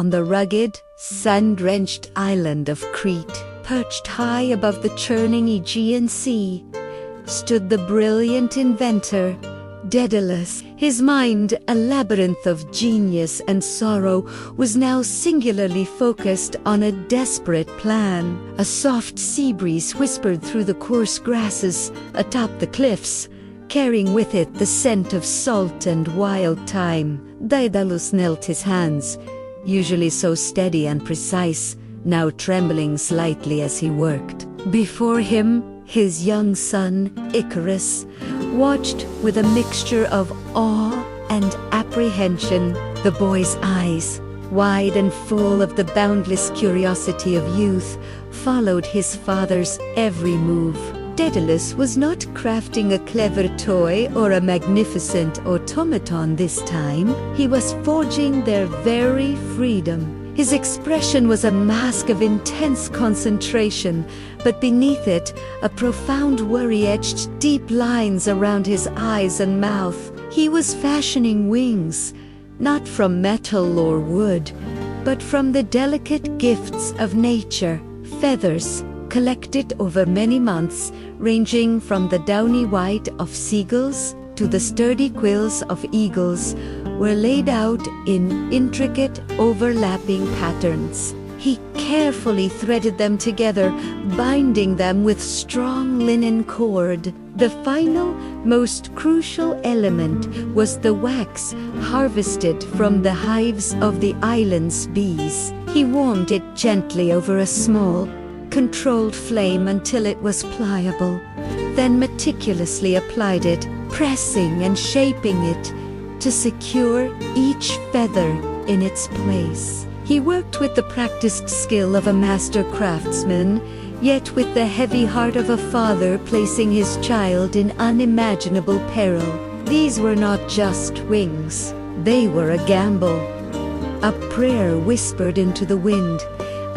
on the rugged, sun-drenched island of Crete, perched high above the churning Aegean Sea, stood the brilliant inventor, Daedalus. His mind, a labyrinth of genius and sorrow, was now singularly focused on a desperate plan. A soft sea breeze whispered through the coarse grasses atop the cliffs, carrying with it the scent of salt and wild thyme. Daedalus knelt, his hands, usually so steady and precise, now trembling slightly as he worked. Before him, his young son, Icarus, watched with a mixture of awe and apprehension. The boy's eyes, wide and full of the boundless curiosity of youth, followed his father's every move. Daedalus was not crafting a clever toy or a magnificent automaton this time. He was forging their very freedom. His expression was a mask of intense concentration, but beneath it, a profound worry etched deep lines around his eyes and mouth. He was fashioning wings, not from metal or wood, but from the delicate gifts of nature. Feathers, collected over many months, ranging from the downy white of seagulls to the sturdy quills of eagles, were laid out in intricate, overlapping patterns. He carefully threaded them together, binding them with strong linen cord. The final, most crucial element was the wax harvested from the hives of the island's bees. He warmed it gently over a small, controlled flame until it was pliable, then meticulously applied it, pressing and shaping it to secure each feather in its place. He worked with the practiced skill of a master craftsman, yet with the heavy heart of a father placing his child in unimaginable peril. These were not just wings, they were a gamble, a prayer whispered into the wind,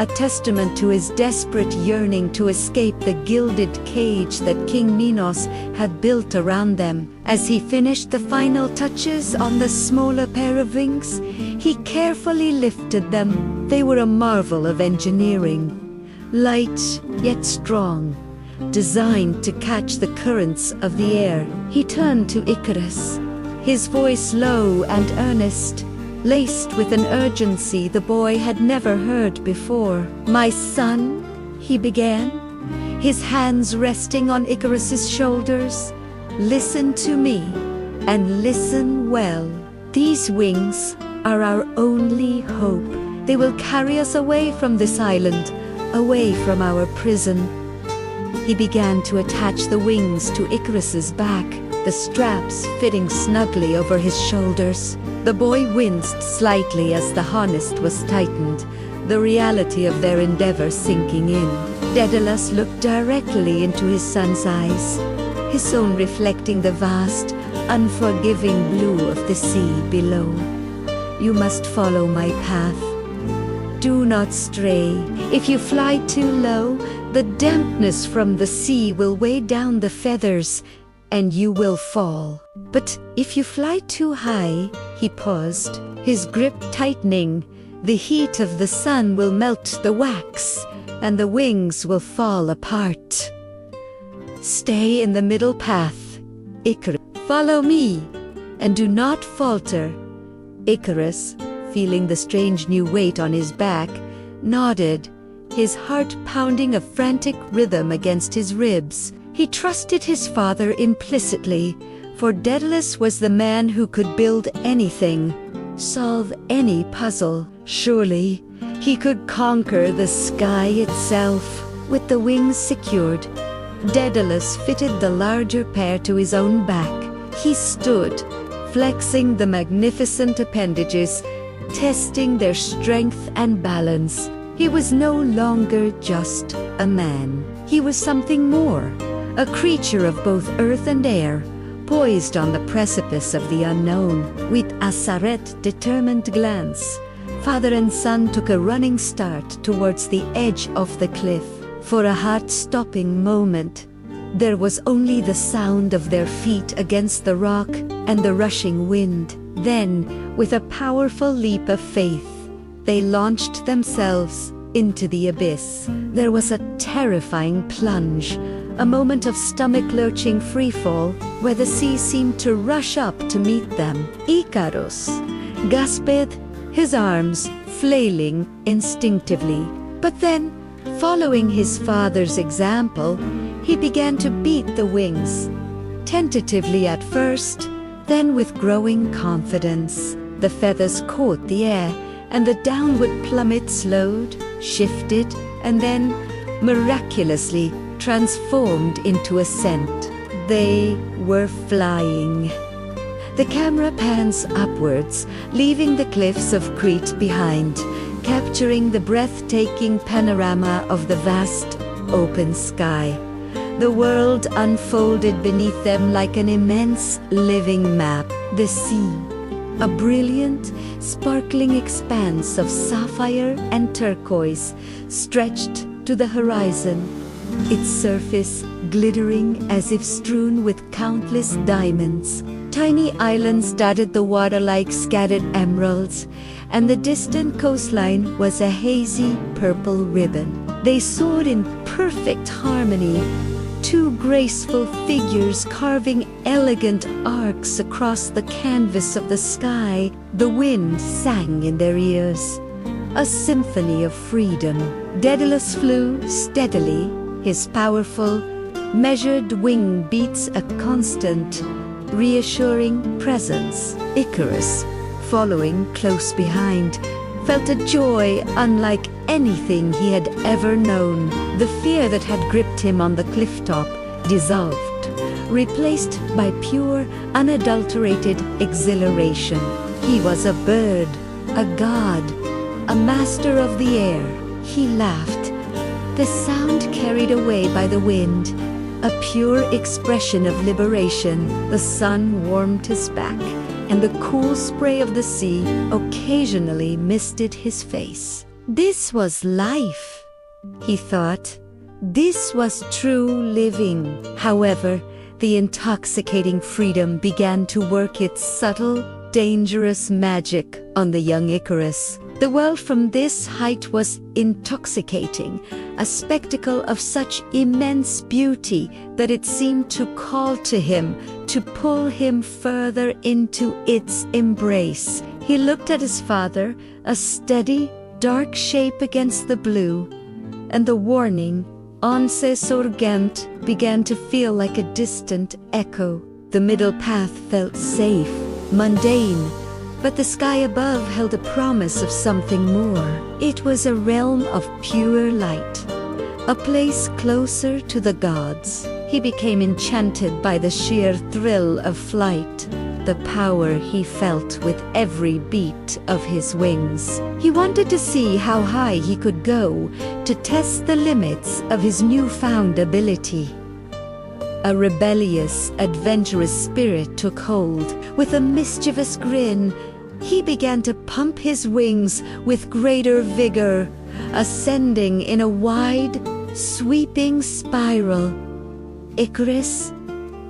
a testament to his desperate yearning to escape the gilded cage that King Minos had built around them. As he finished the final touches on the smaller pair of wings, he carefully lifted them. They were a marvel of engineering, light yet strong, designed to catch the currents of the air. He turned to Icarus, his voice low and earnest, laced with an urgency the boy had never heard before. "My son," he began, his hands resting on Icarus's shoulders, "listen to me, and listen well. These wings are our only hope. They will carry us away from this island, away from our prison." He began to attach the wings to Icarus's back, the straps fitting snugly over his shoulders. The boy winced slightly as the harness was tightened, the reality of their endeavor sinking in. Daedalus looked directly into his son's eyes, his own reflecting the vast, unforgiving blue of the sea below. "You must follow my path. Do not stray. If you fly too low, the dampness from the sea will weigh down the feathers, and you will fall. But if you fly too high," he paused, his grip tightening, "the heat of the sun will melt the wax, and the wings will fall apart. Stay in the middle path, Icarus. Follow me, and do not falter." Icarus, feeling the strange new weight on his back, nodded, his heart pounding a frantic rhythm against his ribs. He trusted his father implicitly, for Daedalus was the man who could build anything, solve any puzzle. Surely, he could conquer the sky itself. With the wings secured, Daedalus fitted the larger pair to his own back. He stood, flexing the magnificent appendages, testing their strength and balance. He was no longer just a man. He was something more, a creature of both earth and air, poised on the precipice of the unknown. With a serene, determined glance, father and son took a running start towards the edge of the cliff. For a heart-stopping moment, there was only the sound of their feet against the rock and the rushing wind. Then, with a powerful leap of faith, they launched themselves into the abyss. There was a terrifying plunge, a moment of stomach-lurching freefall, where the sea seemed to rush up to meet them. Icarus gasped, his arms flailing instinctively. But then, following his father's example, he began to beat the wings. Tentatively at first, then with growing confidence. The feathers caught the air, and the downward plummet slowed, shifted, and then, miraculously, transformed into ascent. They were flying. The camera pans upwards, leaving the cliffs of Crete behind, capturing the breathtaking panorama of the vast, open sky. The world unfolded beneath them like an immense, living map. The sea, a brilliant, sparkling expanse of sapphire and turquoise, stretched to the horizon, its surface glittering as if strewn with countless diamonds. Tiny islands dotted the water like scattered emeralds, and the distant coastline was a hazy purple ribbon. They soared in perfect harmony, two graceful figures carving elegant arcs across the canvas of the sky. The wind sang in their ears, a symphony of freedom. Daedalus flew steadily, his powerful, measured wing beats a constant, reassuring presence. Icarus, following close behind, felt a joy unlike anything he had ever known. The fear that had gripped him on the cliff top dissolved, replaced by pure, unadulterated exhilaration. He was a bird, a god, a master of the air. He laughed, the sound carried away by the wind, a pure expression of liberation. The sun warmed his back, and the cool spray of the sea occasionally misted his face. This was life, he thought. This was true living. However, the intoxicating freedom began to work its subtle, dangerous magic on the young Icarus. The world from this height was intoxicating, a spectacle of such immense beauty that it seemed to call to him, to pull him further into its embrace. He looked at his father, a steady, dark shape against the blue, and the warning, "Once sorgent," began to feel like a distant echo. The middle path felt safe, mundane, but the sky above held a promise of something more. It was a realm of pure light, a place closer to the gods. He became enchanted by the sheer thrill of flight, the power he felt with every beat of his wings. He wanted to see how high he could go, to test the limits of his newfound ability. A rebellious, adventurous spirit took hold. With a mischievous grin, he began to pump his wings with greater vigor, ascending in a wide, sweeping spiral. Icarus?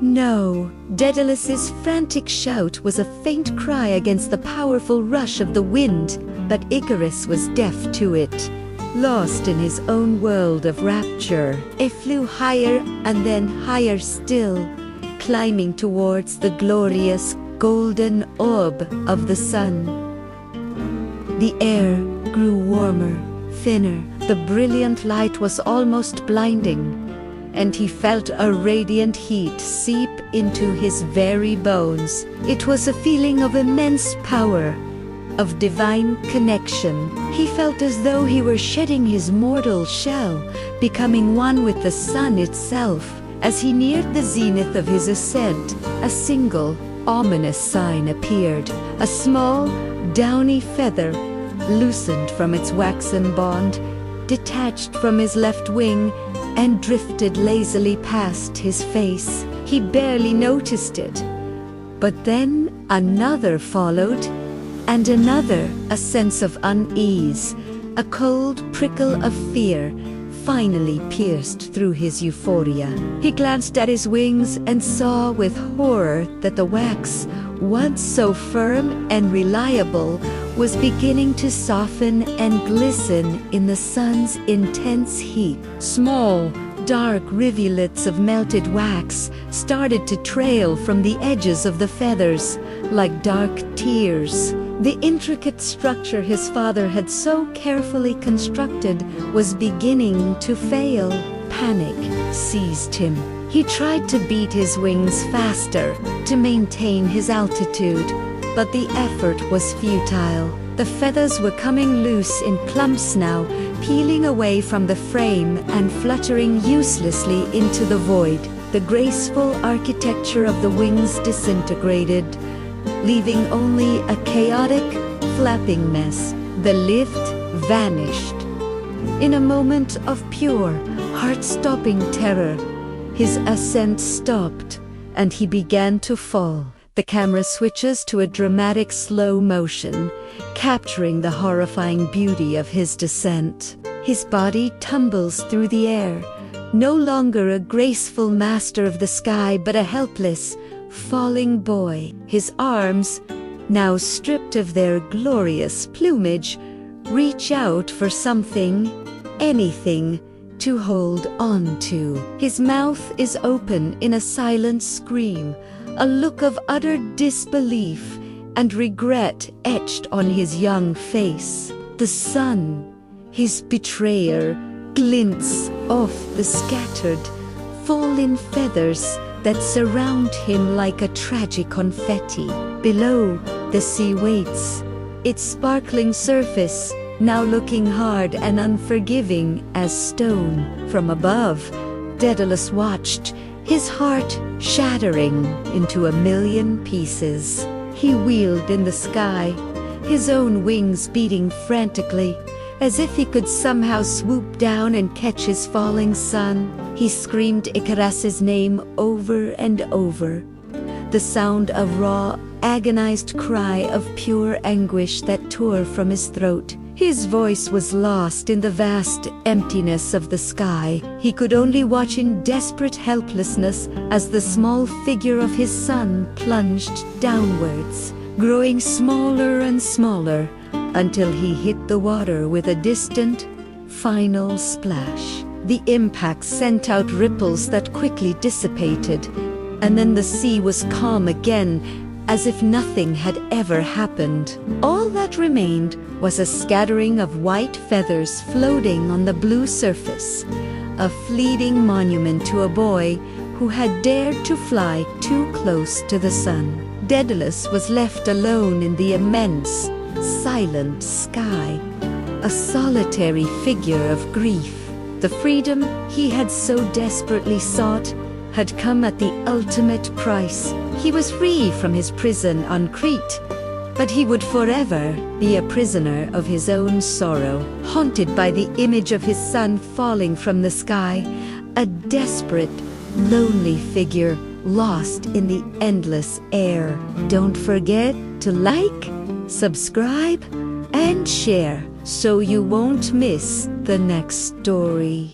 No. Daedalus's frantic shout was a faint cry against the powerful rush of the wind, but Icarus was deaf to it. Lost in his own world of rapture, it flew higher and then higher still, climbing towards the glorious golden orb of the sun. The air grew warmer, thinner. The brilliant light was almost blinding, and he felt a radiant heat seep into his very bones. It was a feeling of immense power, of divine connection. He felt as though he were shedding his mortal shell, becoming one with the sun itself. As he neared the zenith of his ascent, a single, ominous sign appeared. A small, downy feather, loosened from its waxen bond, detached from his left wing, and drifted lazily past his face. He barely noticed it. But then another followed, and another. A sense of unease, a cold prickle of fear, finally pierced through his euphoria. He glanced at his wings and saw with horror that the wax, once so firm and reliable, was beginning to soften and glisten in the sun's intense heat. Small, dark rivulets of melted wax started to trail from the edges of the feathers like dark tears. The intricate structure his father had so carefully constructed was beginning to fail. Panic seized him. He tried to beat his wings faster to maintain his altitude, but the effort was futile. The feathers were coming loose in clumps now, peeling away from the frame and fluttering uselessly into the void. The graceful architecture of the wings disintegrated, leaving only a chaotic, flapping mess. The lift vanished. In a moment of pure, heart-stopping terror, his ascent stopped, and he began to fall. The camera switches to a dramatic slow motion, capturing the horrifying beauty of his descent. His body tumbles through the air, no longer a graceful master of the sky, but a helpless, falling boy. His arms, now stripped of their glorious plumage, reach out for something, anything, to hold on to. His mouth is open in a silent scream, a look of utter disbelief and regret etched on his young face. The sun, his betrayer, glints off the scattered, fallen feathers that surround him like a tragic confetti. Below, the sea waits, its sparkling surface now looking hard and unforgiving as stone. From above, Daedalus watched, his heart shattering into a million pieces. He wheeled in the sky, his own wings beating frantically, as if he could somehow swoop down and catch his falling son. He screamed Icarus's name over and over, the sound of raw, agonized cry of pure anguish that tore from his throat. His voice was lost in the vast emptiness of the sky. He could only watch in desperate helplessness as the small figure of his son plunged downwards, growing smaller and smaller until he hit the water with a distant, final splash. The impact sent out ripples that quickly dissipated, and then the sea was calm again, as if nothing had ever happened. All that remained was a scattering of white feathers floating on the blue surface, a fleeting monument to a boy who had dared to fly too close to the sun. Daedalus was left alone in the immense, silent sky, a solitary figure of grief. The freedom he had so desperately sought had come at the ultimate price. He was free from his prison on Crete, but he would forever be a prisoner of his own sorrow, haunted by the image of his son falling from the sky, a desperate, lonely figure lost in the endless air. Don't forget to like, subscribe, and share so you won't miss the next story.